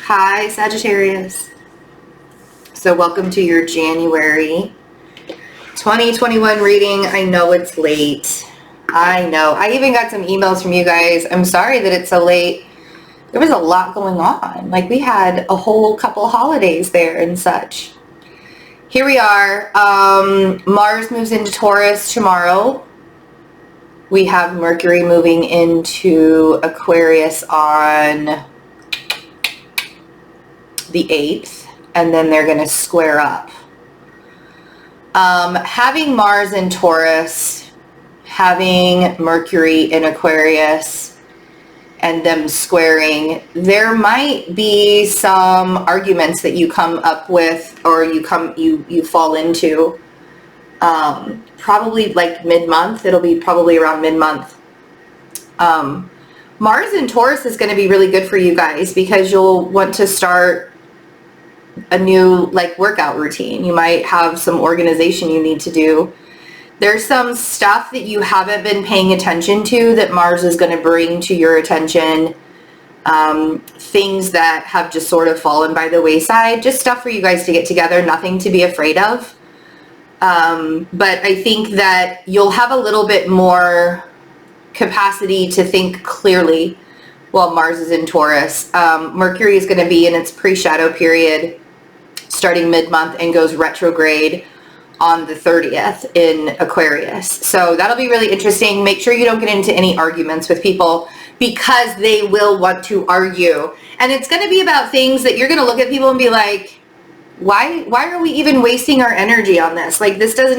Hi, Sagittarius. So welcome to your January 2021 reading. I know it's late. I know. I even got some emails from you guys. I'm sorry that it's so late. There was a lot going on. Like we had a whole couple holidays there and such. Here we are. Mars moves into Taurus tomorrow. We have Mercury moving into Aquarius on the 8th, and then they're going to square up. Having Mars in Taurus, having Mercury in Aquarius, and them squaring, there might be some arguments that you come up with or you fall into. Probably like mid-month. It'll be probably around mid-month. Mars in Taurus is going to be really good for you guys because you'll want to start a new workout routine. You might have some organization you need to do. There's some stuff that you haven't been paying attention to that Mars is going to bring to your attention. Things that have just sort of fallen by the wayside. Just stuff for you guys to get together. Nothing to be afraid of. But I think that you'll have a little bit more capacity to think clearly while Mars is in Taurus. Mercury is going to be in its pre-shadow period starting mid-month and goes retrograde on the 30th in Aquarius. So that'll be really interesting. Make sure you don't get into any arguments with people because they will want to argue. And it's going to be about things that you're going to look at people and be like, why are we even wasting our energy on this? Like this kind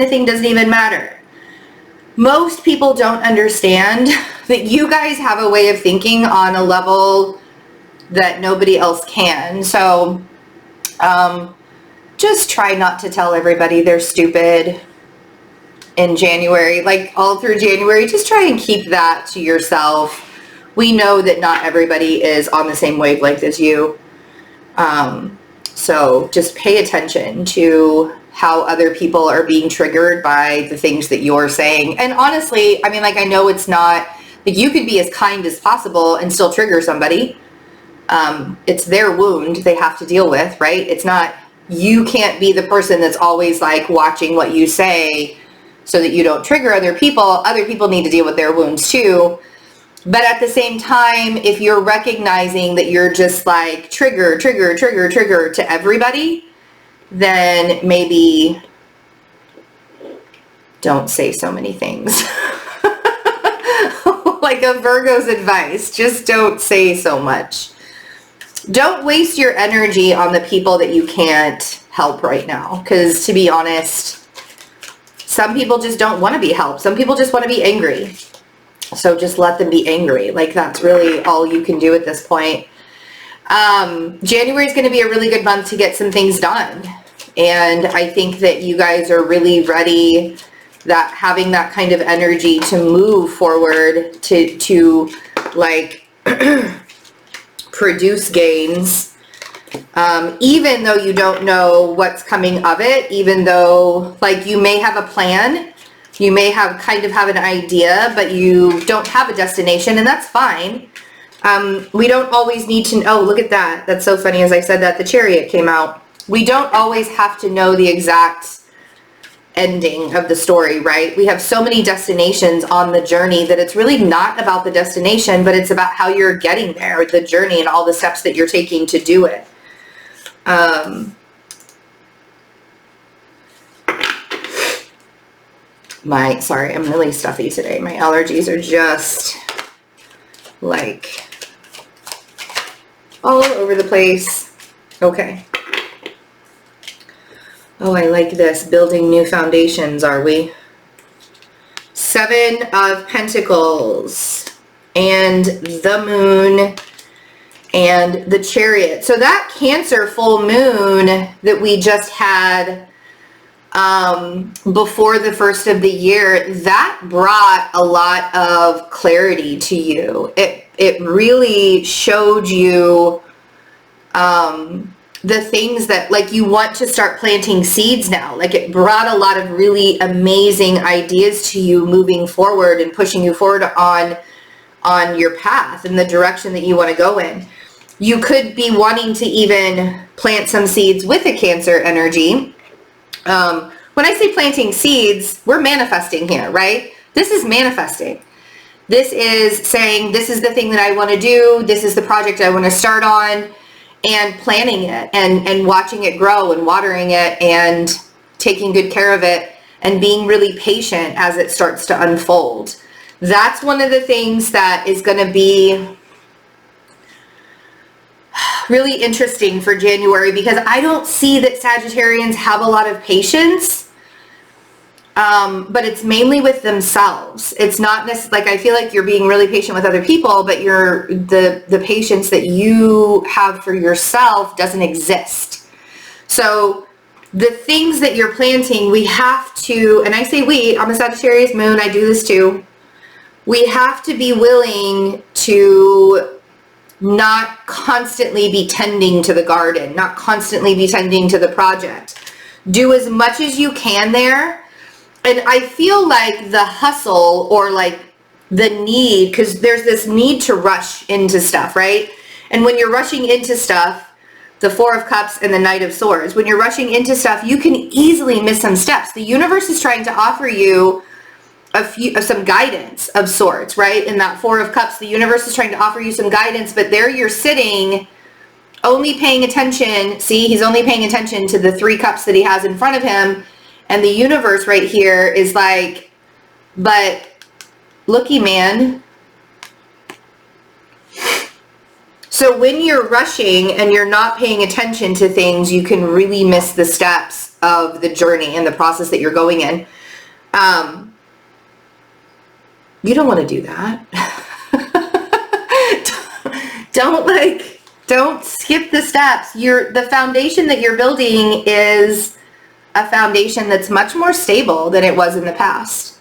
of thing doesn't even matter. Most people don't understand that you guys have a way of thinking on a level that nobody else can. So just try not to tell everybody they're stupid in January. Like all through January, just try and keep that to yourself. We know that not everybody is on the same wavelength as you. So just pay attention to how other people are being triggered by the things that you're saying. And honestly, I mean, I know it's not, you could be as kind as possible and still trigger somebody. It's their wound they have to deal with, right? It's not, you can't be the person that's always watching what you say so that you don't trigger other people. Other people need to deal with their wounds too. But at the same time, if you're recognizing that you're just trigger to everybody, then maybe don't say so many things. Like a Virgo's advice, just don't say so much. Don't waste your energy on the people that you can't help right now. Because to be honest, some people just don't want to be helped. Some people just want to be angry. So just let them be angry. That's really all you can do at this point. January is going to be a really good month to get some things done. And I think that you guys are really ready, that having that kind of energy to move forward, to produce gains. Even though you don't know what's coming of it, even though you may have a plan, you may have an idea, but you don't have a destination, and that's fine. We don't always need to, oh, look at that. That's so funny. As I said that, the Chariot came out. We don't always have to know the exact ending of the story, right? We have so many destinations on the journey that it's really not about the destination, but it's about how you're getting there, the journey, and all the steps that you're taking to do it. Sorry, I'm really stuffy today. My allergies are just all over the place. Okay. Oh, I like this. Building new foundations, are we? 7 of Pentacles and the Moon and the Chariot. So that Cancer full moon that we just had before the first of the year, that brought a lot of clarity to you. It really showed you the things that you want to start planting seeds now. It brought a lot of really amazing ideas to you moving forward and pushing you forward on on your path and the direction that you want to go in. You could be wanting to even plant some seeds with a Cancer energy. When I say planting seeds, we're manifesting here, right? This is manifesting. This is saying, this is the thing that I want to do. This is the project I want to start on, and planning it and watching it grow and watering it and taking good care of it and being really patient as it starts to unfold. That's one of the things that is going to be really interesting for January, because I don't see that Sagittarians have a lot of patience. But it's mainly with themselves. It's not necessarily, like, I feel like you're being really patient with other people, but the patience that you have for yourself doesn't exist. So the things that you're planting, we have to, and I say we, I'm a Sagittarius moon, I do this too. We have to be willing to not constantly be tending to the garden, not constantly be tending to the project. Do as much as you can there. And I feel like the hustle, or like the need, because there's this need to rush into stuff, right? And when you're rushing into stuff, the Four of Cups and the Knight of Swords, when you're rushing into stuff, you can easily miss some steps. The universe is trying to offer you some guidance of sorts, right? In that Four of Cups, the universe is trying to offer you some guidance, but there you're sitting only paying attention. See, he's only paying attention to the 3 cups that he has in front of him. And the universe right here is like, but looky, man. So when you're rushing and you're not paying attention to things, you can really miss the steps of the journey and the process that you're going in. You don't want to do that. Don't skip the steps. The foundation that you're building is a foundation that's much more stable than it was in the past.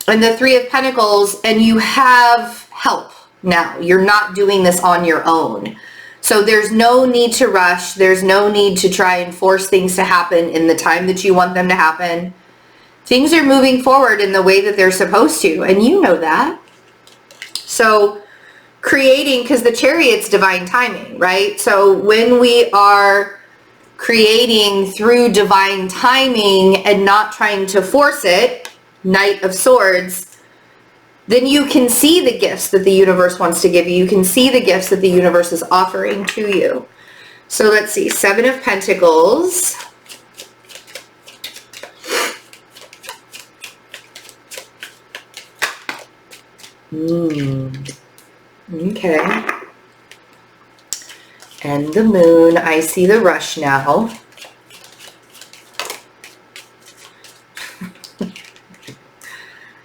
And the 3 of Pentacles, and you have help now. You're not doing this on your own. So there's no need to rush. There's no need to try and force things to happen in the time that you want them to happen. Things are moving forward in the way that they're supposed to, and you know that. So creating, because the Chariot's divine timing, right? So when we are creating through divine timing and not trying to force it, Knight of Swords, then you can see the gifts that the universe wants to give you. You can see the gifts that the universe is offering to you. So let's see, 7 of Pentacles. Okay. And the Moon, I see the rush now.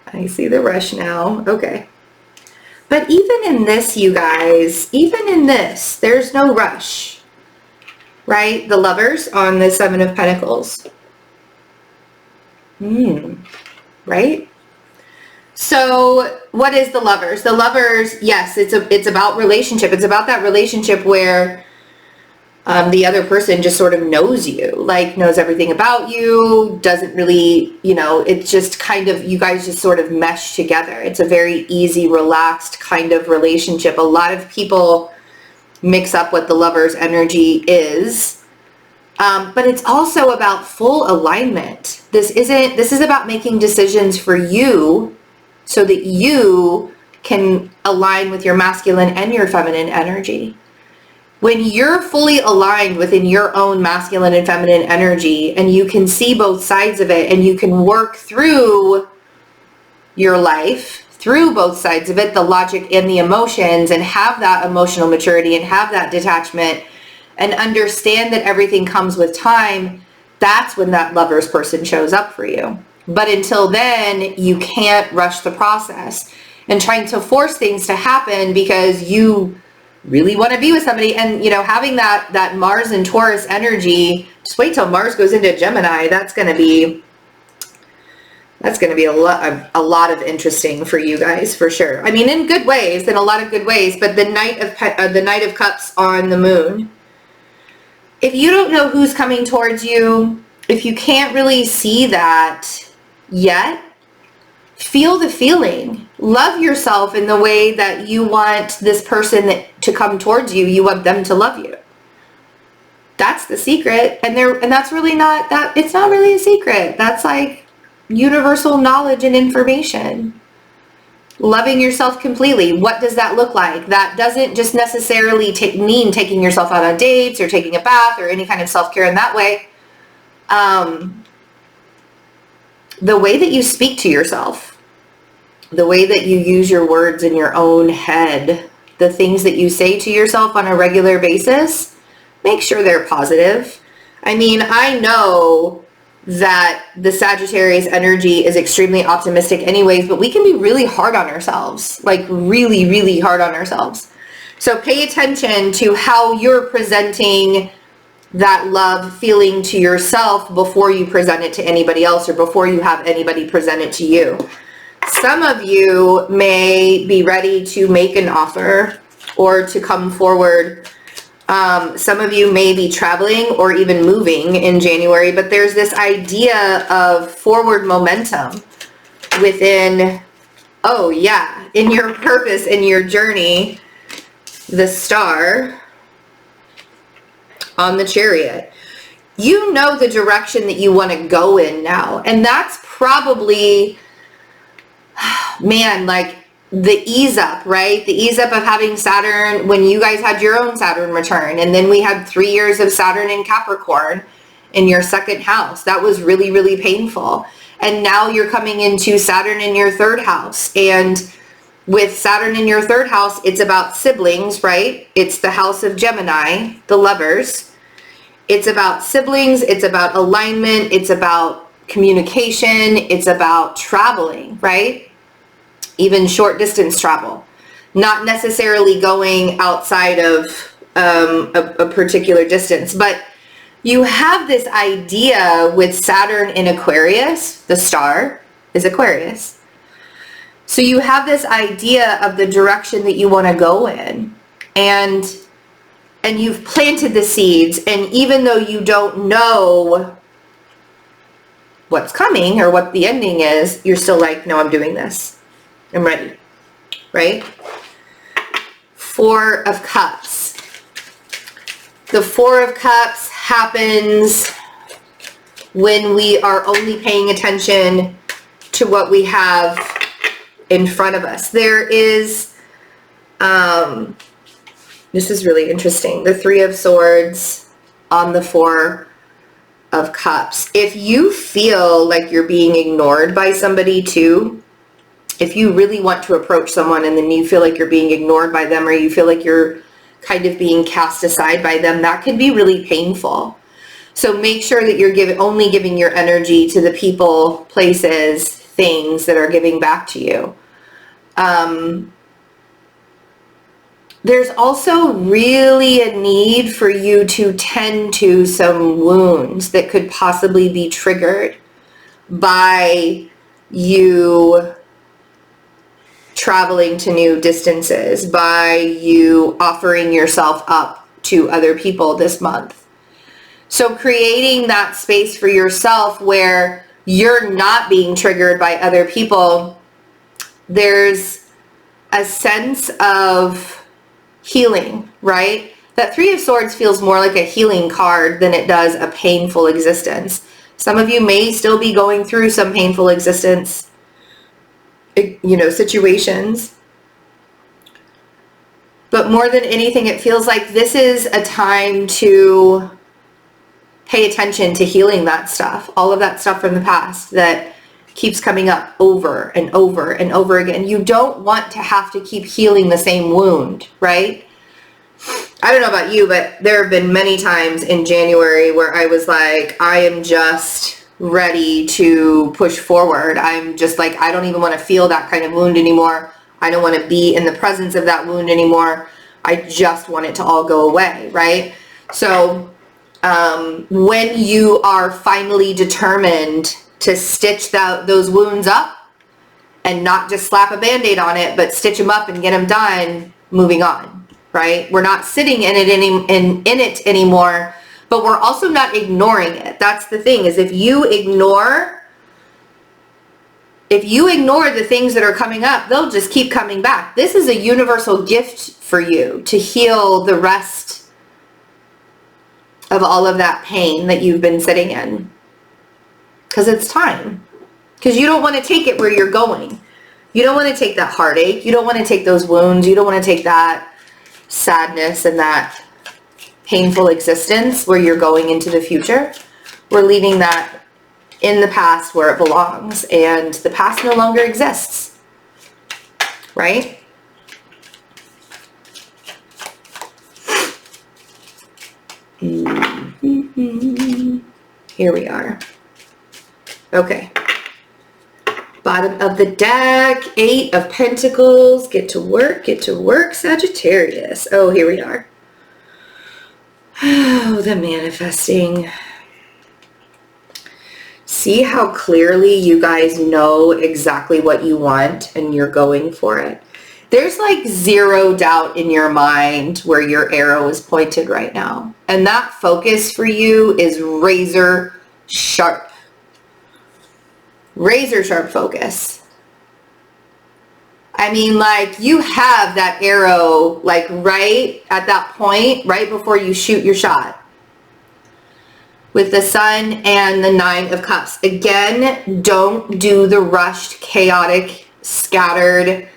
I see the rush now. Okay. But even in this, you guys, even in this, there's no rush, right? The Lovers on the 7 of Pentacles. Right? So what is the Lovers? The Lovers, yes, it's about relationship. It's about that relationship where the other person just sort of knows you, like knows everything about you, doesn't really, it's just kind of, you guys just sort of mesh together. It's a very easy, relaxed kind of relationship. A lot of people mix up what the Lovers energy is. But it's also about full alignment. This is about making decisions for you so that you can align with your masculine and your feminine energy. When you're fully aligned within your own masculine and feminine energy, and you can see both sides of it, and you can work through your life, through both sides of it, the logic and the emotions, and have that emotional maturity and have that detachment, and understand that everything comes with time, that's when that Lovers person shows up for you. But until then, you can't rush the process and trying to force things to happen because you really want to be with somebody. And, having that Mars and Taurus energy, just wait till Mars goes into Gemini. That's going to be a lot of interesting for you guys, for sure. I mean, in good ways, in a lot of good ways, but the Knight of Cups on the Moon. If you don't know who's coming towards you, if you can't really see that yet, feel the feeling. love yourself in the way that you want this person to come towards you. You want them to love you. That's the secret. And that's really not that, it's not really a secret. That's like universal knowledge and information. Loving yourself completely. What does that look like? That doesn't just necessarily mean taking yourself out on dates or taking a bath or any kind of self-care in that way. The way that you speak to yourself, the way that you use your words in your own head, the things that you say to yourself on a regular basis, make sure they're positive. I mean, I know that the Sagittarius energy is extremely optimistic anyways, but we can be really hard on ourselves, like really, really hard on ourselves. So pay attention to how you're presenting that love feeling to yourself before you present it to anybody else or before you have anybody present it to you. Some of you may be ready to make an offer or to come forward. Some of you may be traveling or even moving in January, but there's this idea of forward momentum within, oh yeah, in your purpose, in your journey, the star on the Chariot. You know the direction that you want to go in now. And that's probably, man, like the ease up, right? The ease up of having Saturn when you guys had your own Saturn return. And then we had 3 years of Saturn in Capricorn in your second house. That was really, really painful. And now you're coming into Saturn in your third house. And with Saturn in your third house, it's about siblings, right? It's the house of Gemini, the lovers. It's about siblings. It's about alignment. It's about communication. It's about traveling, right? Even short distance travel, not necessarily going outside of a particular distance, but you have this idea with Saturn in Aquarius, the star is Aquarius. So you have this idea of the direction that you want to go in, and you've planted the seeds, and even though you don't know what's coming or what the ending is, you're still like, no, I'm doing this. I'm ready, right? 4 of Cups. The 4 of Cups happens when we are only paying attention to what we have in front of us. There is, this is really interesting, the 3 of Swords on the 4 of Cups. If you feel like you're being ignored by somebody too, if you really want to approach someone and then you feel like you're being ignored by them, or you feel like you're kind of being cast aside by them, that can be really painful. So make sure that you're only giving your energy to the people, places, things that are giving back to you. There's also really a need for you to tend to some wounds that could possibly be triggered by you traveling to new distances, by you offering yourself up to other people this month. So creating that space for yourself where you're not being triggered by other people, there's a sense of healing, right? That 3 of Swords feels more like a healing card than it does a painful existence. Some of you may still be going through some painful existence, situations. But more than anything, it feels like this is a time to pay attention to healing that stuff, all of that stuff from the past that keeps coming up over and over and over again. You don't want to have to keep healing the same wound, right? I don't know about you, but there have been many times in January where I was like, I am just ready to push forward. I'm just like, I don't even want to feel that kind of wound anymore. I don't want to be in the presence of that wound anymore. I just want it to all go away, right? So when you are finally determined to stitch those wounds up and not just slap a Band-Aid on it, but stitch them up and get them done, moving on, right? We're not sitting in it anymore, but we're also not ignoring it. That's the thing, is if you ignore if you ignore the things that are coming up, they'll just keep coming back. This is a universal gift for you to heal the rest of all of that pain that you've been sitting in. Because it's time. Because you don't want to take it where you're going. You don't want to take that heartache. You don't want to take those wounds. You don't want to take that sadness and that painful existence where you're going into the future. We're leaving that in the past where it belongs, and the past no longer exists, right? Here we are. Okay. Bottom of the deck, 8 of Pentacles. Get to work, Sagittarius. Oh, here we are. Oh, the manifesting. See how clearly you guys know exactly what you want and you're going for it. There's like zero doubt in your mind where your arrow is pointed right now. And that focus for you is razor sharp. Razor sharp focus. I mean, like, you have that arrow like right at that point, right before you shoot your shot. With the Sun and the 9 of Cups. Again, don't do the rushed, chaotic, scattered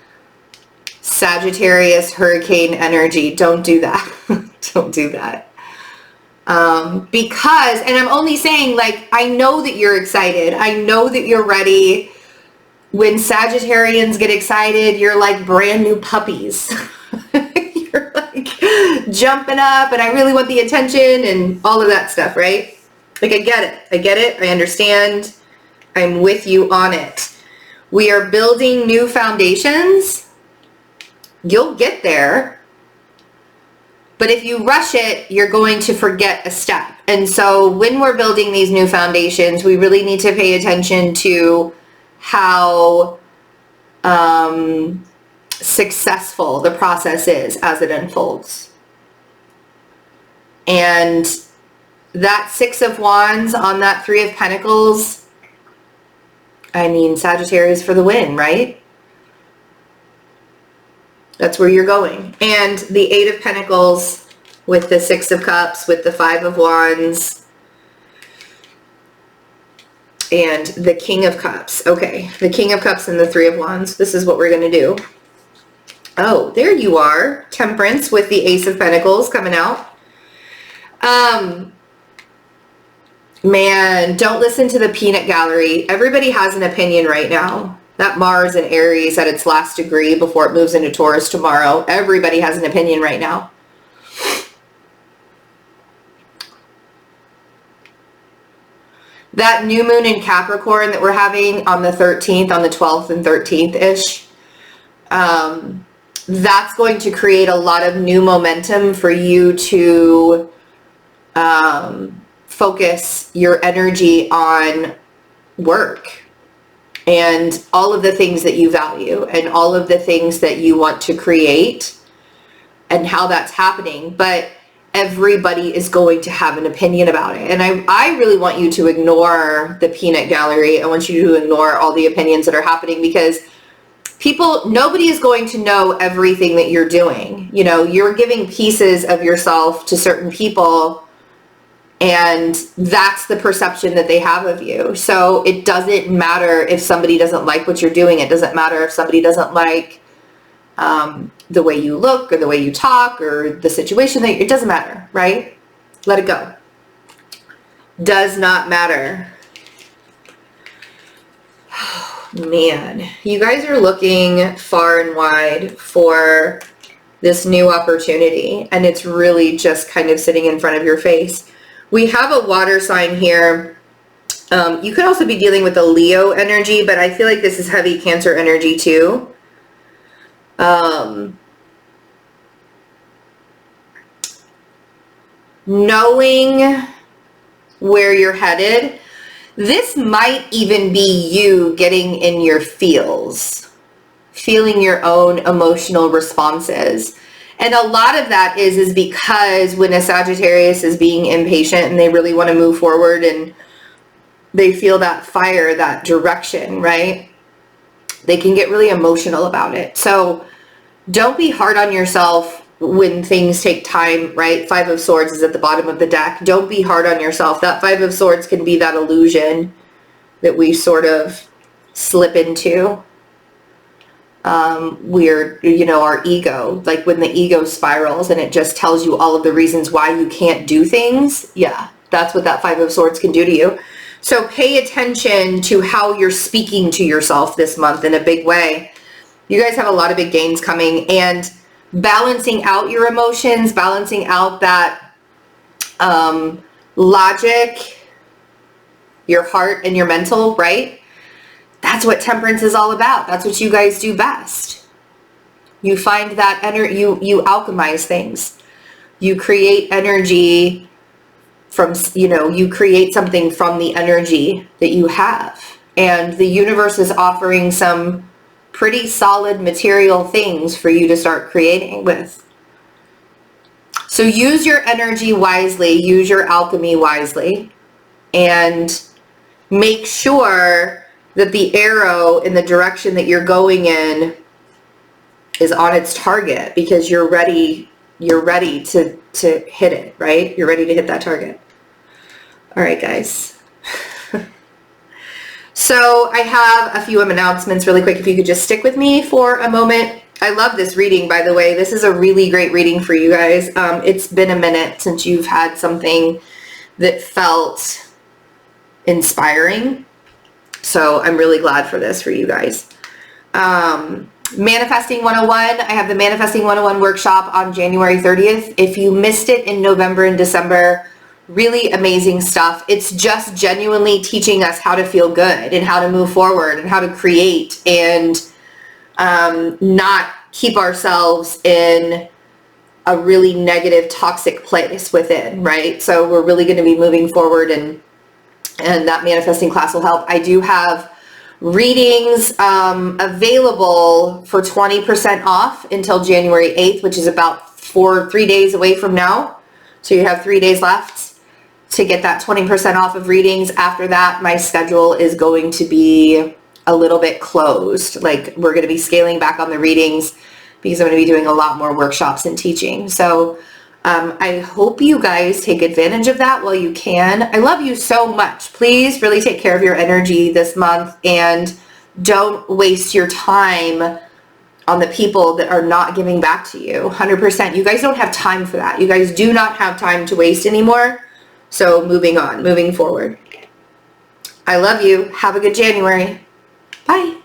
Sagittarius hurricane energy. Don't do that. Don't do that. Because, and I'm only saying, like, I know that you're excited. I know that you're ready. When Sagittarians get excited, you're like brand new puppies. You're like jumping up and I really want the attention and all of that stuff, right? Like, I get it. I get it. I understand. I'm with you on it. We are building new foundations. You'll get there. But if you rush it, you're going to forget a step. And so when we're building these new foundations, we really need to pay attention to how successful the process is as it unfolds. And that 6 of Wands on that 3 of Pentacles, I mean, Sagittarius for the win, right? That's where you're going. And the 8 of Pentacles with the 6 of Cups, with the 5 of Wands, and the King of Cups. Okay, the King of Cups and the 3 of Wands. This is what we're going to do. Oh, there you are. Temperance with the Ace of Pentacles coming out. Man, don't listen to the peanut gallery. Everybody has an opinion right now. That Mars in Aries at its last degree before it moves into Taurus tomorrow. Everybody has an opinion right now. That new moon in Capricorn that we're having on the 13th, on the 12th and 13th-ish, that's going to create a lot of new momentum for you to focus your energy on work and all of the things that you value and all of the things that you want to create and how that's happening. But everybody is going to have an opinion about it. And I really want you to ignore the peanut gallery. I want you to ignore all the opinions that are happening, because nobody is going to know everything that you're doing. You know, you're giving pieces of yourself to certain people, and that's the perception that they have of you. So it doesn't matter if somebody doesn't like what you're doing. It doesn't matter if somebody doesn't like the way you look or the way you talk or the situation that it doesn't matter, right? Let it go. Does not matter. Man, you guys are looking far and wide for this new opportunity, and it's really just kind of sitting in front of your face. We have a water sign here. You could also be dealing with a Leo energy, but I feel like this is heavy Cancer energy too. Knowing where you're headed. This might even be you getting in your feels, feeling your own emotional responses. And a lot of that is because when a Sagittarius is being impatient and they really want to move forward and they feel that fire, that direction, right? They can get really emotional about it. So don't be hard on yourself when things take time, right? Five of Swords is at the bottom of the deck. Don't be hard on yourself. That Five of Swords can be that illusion that we sort of slip into. We're, you know, our ego, like when the ego spirals and it just tells you all of the reasons why you can't do things. Yeah, that's what that Five of Swords can do to you. So pay attention to how you're speaking to yourself this month in a big way. You guys have a lot of big gains coming, and balancing out your emotions, balancing out that logic, your heart and your mental, right? That's what temperance is all about. That's what you guys do best. You find that energy, you alchemize things. You create energy from, you know, you create something from the energy that you have. And the universe is offering some pretty solid material things for you to start creating with. So use your energy wisely, use your alchemy wisely, and make sure that the arrow in the direction that you're going in is on its target, because you're ready to hit it, right? You're ready to hit that target. All right, guys. So I have a few announcements really quick. If you could just stick with me for a moment. I love this reading, by the way. This is a really great reading for you guys. It's been a minute since you've had something that felt inspiring. So I'm really glad for this for you guys. Manifesting 101. I have the Manifesting 101 workshop on January 30th. If you missed it in November and December, really amazing stuff. It's just genuinely teaching us how to feel good and how to move forward and how to create and not keep ourselves in a really negative, toxic place within, right? So we're really going to be moving forward, and that manifesting class will help. I do have readings available for 20% off until January 8th, which is about 3 days away from now. So you have 3 days left to get that 20% off of readings. After that, my schedule is going to be a little bit closed. Like, we're going to be scaling back on the readings because I'm going to be doing a lot more workshops and teaching. So I hope you guys take advantage of that while you can. I love you so much. Please really take care of your energy this month, and don't waste your time on the people that are not giving back to you. 100%. You guys don't have time for that. You guys do not have time to waste anymore. So moving on, moving forward. I love you. Have a good January. Bye.